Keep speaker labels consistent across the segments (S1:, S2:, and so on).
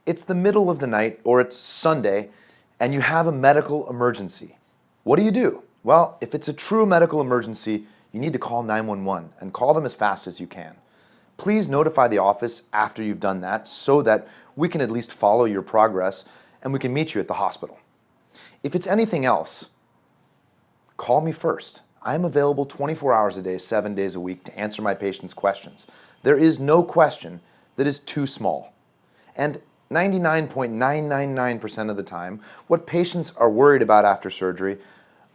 S1: It's the middle of the night or it's Sunday and you have a medical emergency. What do? Well, if it's a true medical emergency, you need to call 911 and call them as fast as you can. Please notify the office after you've done that so that we can at least follow your progress and we can meet you at the hospital. If it's anything else, call me first. I'm available 24 hours a day, 7 days a week to answer my patients' questions. There is no question that is too small. And 99.999% of the time, what patients are worried about after surgery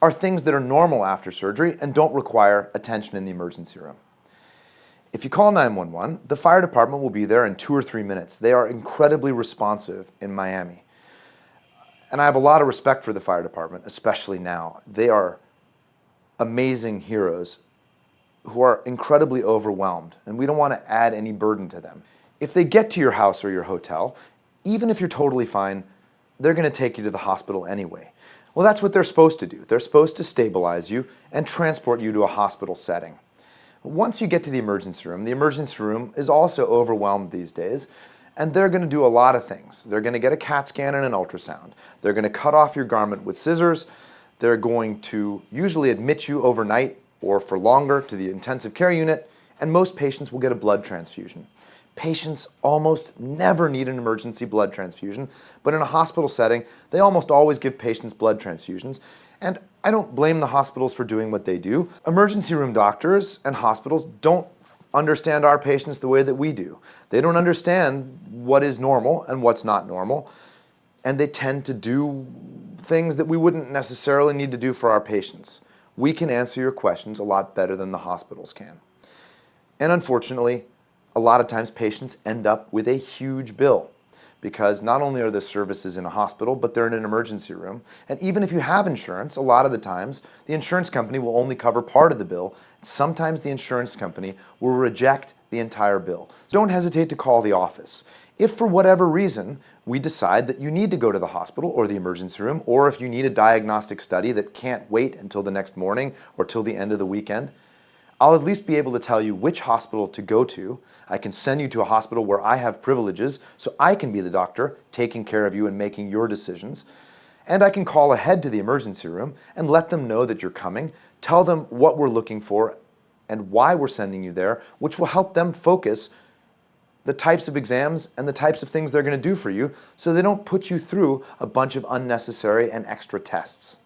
S1: are things that are normal after surgery and don't require attention in the emergency room. If you call 911, the fire department will be there in 2 or 3 minutes. They are incredibly responsive in Miami. And I have a lot of respect for the fire department, especially now. They are amazing heroes who are incredibly overwhelmed, and we don't want to add any burden to them. If they get to your house or your hotel, even if you're totally fine, they're going to take you to the hospital anyway. Well, that's what they're supposed to do. They're supposed to stabilize you and transport you to a hospital setting. Once you get to the emergency room is also overwhelmed these days, and they're going to do a lot of things. They're going to get a CAT scan and an ultrasound. They're going to cut off your garment with scissors. They're going to usually admit you overnight or for longer to the intensive care unit, and most patients will get a blood transfusion. Patients almost never need an emergency blood transfusion, but in a hospital setting, they almost always give patients blood transfusions. And I don't blame the hospitals for doing what they do. Emergency room doctors and hospitals don't understand our patients the way that we do. They don't understand what is normal and what's not normal, and they tend to do things that we wouldn't necessarily need to do for our patients. We can answer your questions a lot better than the hospitals can. And unfortunately, a lot of times patients end up with a huge bill because not only are the services in a hospital, but they're in an emergency room. And even if you have insurance, a lot of the times, the insurance company will only cover part of the bill. Sometimes the insurance company will reject the entire bill. Don't hesitate to call the office. If for whatever reason we decide that you need to go to the hospital or the emergency room, or if you need a diagnostic study that can't wait until the next morning or till the end of the weekend, I'll at least be able to tell you which hospital to go to. I can send you to a hospital where I have privileges, so I can be the doctor taking care of you and making your decisions. And I can call ahead to the emergency room and let them know that you're coming, tell them what we're looking for and why we're sending you there, which will help them focus the types of exams and the types of things they're going to do for you so they don't put you through a bunch of unnecessary and extra tests.